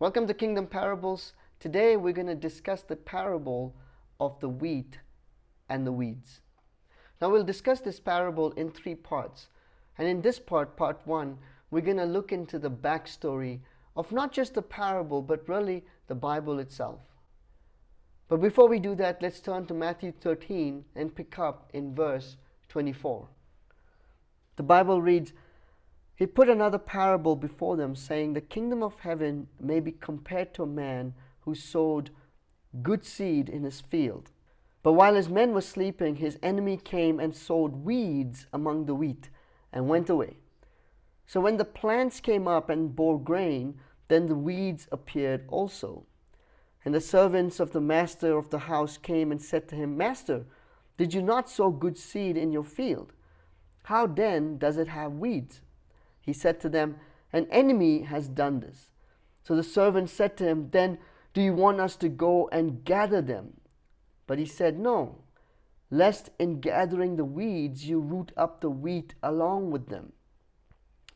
Welcome to Kingdom Parables. Today we're going to discuss the parable of the wheat and the weeds. Now we'll discuss this parable in three parts. And in this part 1, we're going to look into the backstory of not just the parable, but really the Bible itself. But before we do that, let's turn to Matthew 13 and pick up in verse 24. The Bible reads, "He put another parable before them, saying, The kingdom of heaven may be compared to a man who sowed good seed in his field. But while his men were sleeping, his enemy came and sowed weeds among the wheat and went away. So when the plants came up and bore grain, then the weeds appeared also. And the servants of the master of the house came and said to him, Master, did you not sow good seed in your field? How then does it have weeds? He said to them, An enemy has done this. So the servants said to him, Then do you want us to go and gather them? But he said, No, lest in gathering the weeds you root up the wheat along with them.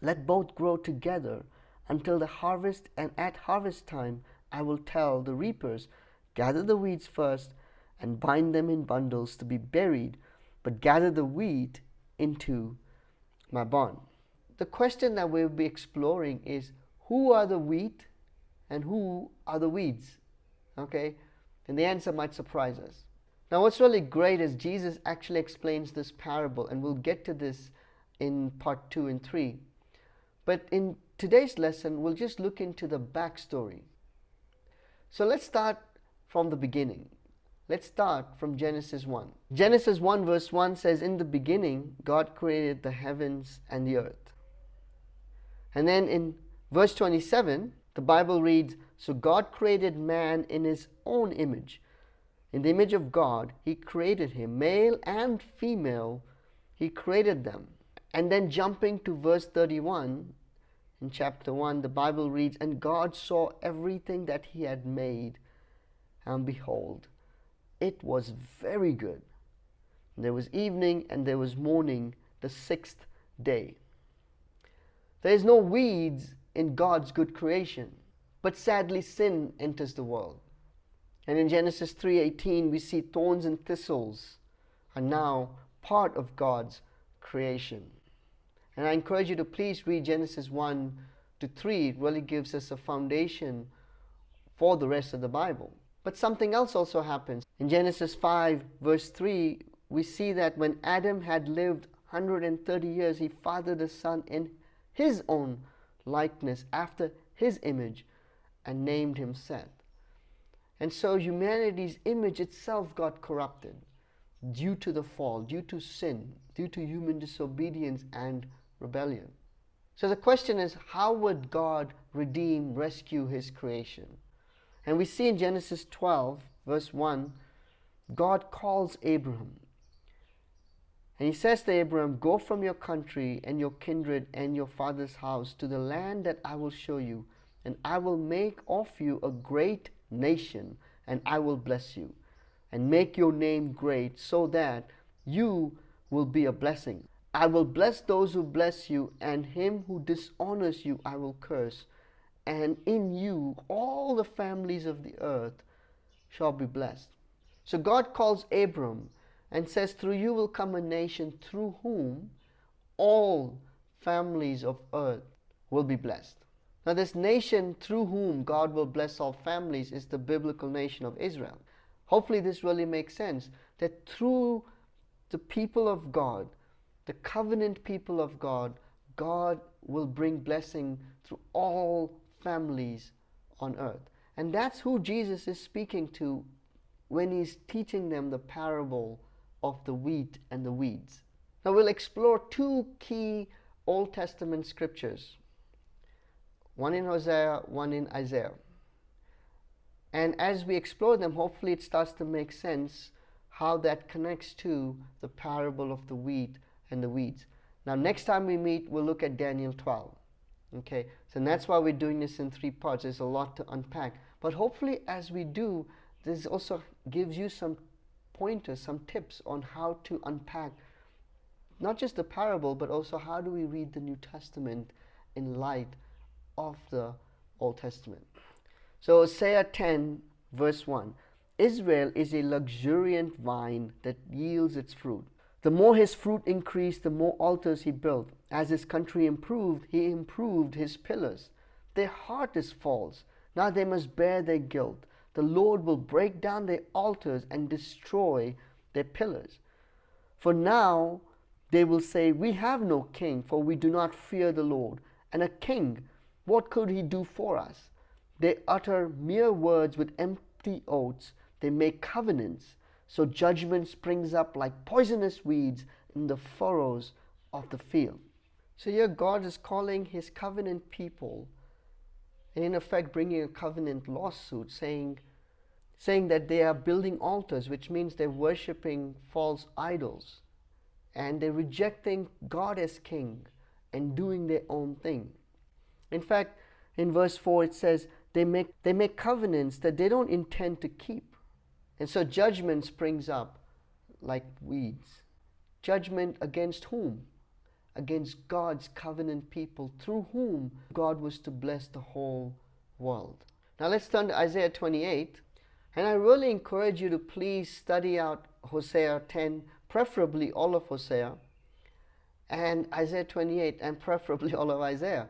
Let both grow together until the harvest, and at harvest time I will tell the reapers, Gather the weeds first and bind them in bundles to be buried, but gather the wheat into my barn." The question that we'll be exploring is, who are the wheat and who are the weeds? Okay, and the answer might surprise us. Now what's really great is Jesus actually explains this parable, and we'll get to this in part 2 and 3. But in today's lesson, we'll just look into the backstory. So let's start from the beginning. Let's start from Genesis 1. Genesis 1 verse 1 says, In the beginning, God created the heavens and the earth. And then in verse 27, the Bible reads, So God created man in his own image. In the image of God, he created him. Male and female, he created them. And then jumping to verse 31, in chapter 1, the Bible reads, And God saw everything that he had made, and behold, it was very good. And there was evening and there was morning, the sixth day. There is no weeds in God's good creation, but sadly sin enters the world. And in Genesis 3:18 we see thorns and thistles are now part of God's creation. And I encourage you to please read Genesis 1 to 3. It really gives us a foundation for the rest of the Bible. But something else also happens. In Genesis 5 verse 3, we see that when Adam had lived 130 years, he fathered a son in his own likeness, after his image, and named him Seth. And so humanity's image itself got corrupted due to the fall, due to sin, due to human disobedience and rebellion. So the question is, how would God redeem, rescue his creation? And we see in Genesis 12 verse 1, God calls Abraham. And he says to Abraham, Go from your country and your kindred and your father's house to the land that I will show you, and I will make of you a great nation, and I will bless you, and make your name great, so that you will be a blessing. I will bless those who bless you, and him who dishonors you I will curse. And in you all the families of the earth shall be blessed. So God calls Abram and says, Through you will come a nation through whom all families of earth will be blessed. Now this nation through whom God will bless all families is the biblical nation of Israel. Hopefully this really makes sense, that through the people of God, the covenant people of God, God will bring blessing through all families on earth. And that's who Jesus is speaking to when he's teaching them the parable of the wheat and the weeds. Now we'll explore two key Old Testament scriptures, one in Hosea, one in Isaiah. And as we explore them, hopefully it starts to make sense how that connects to the parable of the wheat and the weeds. Now next time we meet, we'll look at Daniel 12. Okay, so that's why we're doing this in three parts. There's a lot to unpack. But hopefully as we do, this also gives you some pointers, some tips on how to unpack not just the parable, but also how do we read the New Testament in light of the Old Testament. So Hosea 10 verse 1. Israel is a luxuriant vine that yields its fruit. The more his fruit increased, the more altars he built. As his country improved, he improved his pillars. Their heart is false. Now they must bear their guilt. The Lord will break down their altars and destroy their pillars. For now they will say, we have no king, for we do not fear the Lord. And a king, what could he do for us? They utter mere words with empty oaths. They make covenants. So judgment springs up like poisonous weeds in the furrows of the field. So here God is calling his covenant people, and in effect bringing a covenant lawsuit, saying that they are building altars, which means they're worshipping false idols. And they're rejecting God as king and doing their own thing. In fact, in verse 4 it says, they make covenants that they don't intend to keep. And so judgment springs up like weeds. Judgment against whom? Against God's covenant people, through whom God was to bless the whole world. Now let's turn to Isaiah 28. And I really encourage you to please study out Hosea 10, preferably all of Hosea, and Isaiah 28, and preferably all of Isaiah.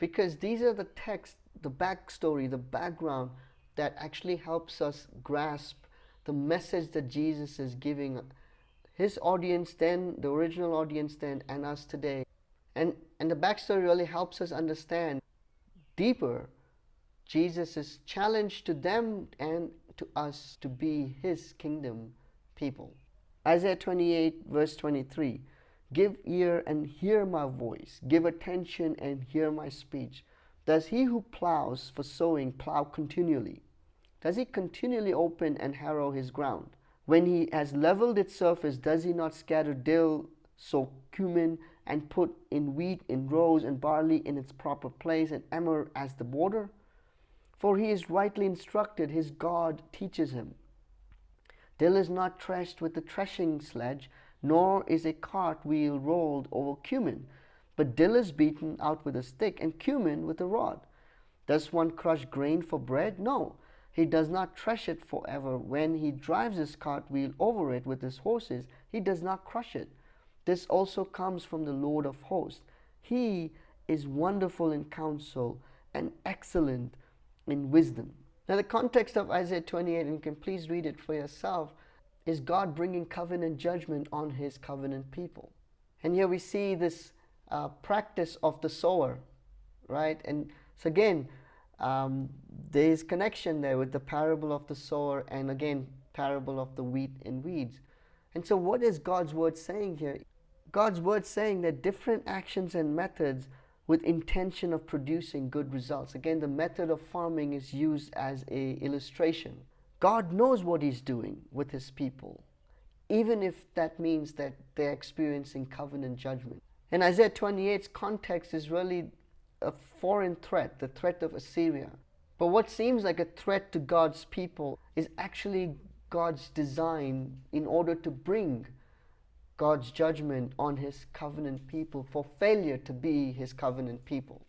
Because these are the texts, the backstory, the background that actually helps us grasp the message that Jesus is giving his audience then, the original audience then, and us today. And the backstory really helps us understand deeper Jesus' challenge to them and to us to be his kingdom people. Isaiah 28 verse 23. Give ear and hear my voice. Give attention and hear my speech. Does he who plows for sowing plow continually? Does he continually open and harrow his ground? When he has leveled its surface, does he not scatter dill, sow cumin, and put in wheat in rows, and barley in its proper place, and emmer as the border? For he is rightly instructed, his God teaches him. Dill is not threshed with the threshing sledge, nor is a cart wheel rolled over cumin. But dill is beaten out with a stick, and cumin with a rod. Does one crush grain for bread? No, he does not thresh it forever. When he drives his cart wheel over it with his horses, he does not crush it. This also comes from the Lord of hosts. He is wonderful in counsel and excellent in wisdom. Now the context of Isaiah 28, and you can please read it for yourself, is God bringing covenant judgment on his covenant people. And here we see this practice of the sower, right? And so again, there is connection there with the parable of the sower, and again, parable of the wheat and weeds. And so what is God's word saying here? God's word saying that different actions and methods with intention of producing good results. Again, the method of farming is used as an illustration. God knows what he's doing with his people, even if that means that they're experiencing covenant judgment. And Isaiah 28's context is really a foreign threat, the threat of Assyria. But what seems like a threat to God's people is actually God's design in order to bring God's judgment on his covenant people for failure to be his covenant people.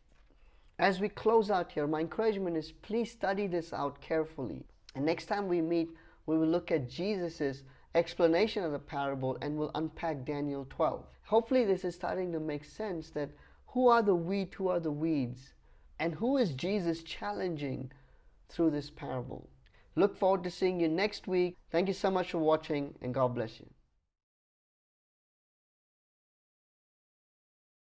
As we close out here, my encouragement is please study this out carefully. And next time we meet, we will look at Jesus' explanation of the parable, and we'll unpack Daniel 12. Hopefully this is starting to make sense, that who are the wheat, who are the weeds, and who is Jesus challenging through this parable. Look forward to seeing you next week. Thank you so much for watching, and God bless you.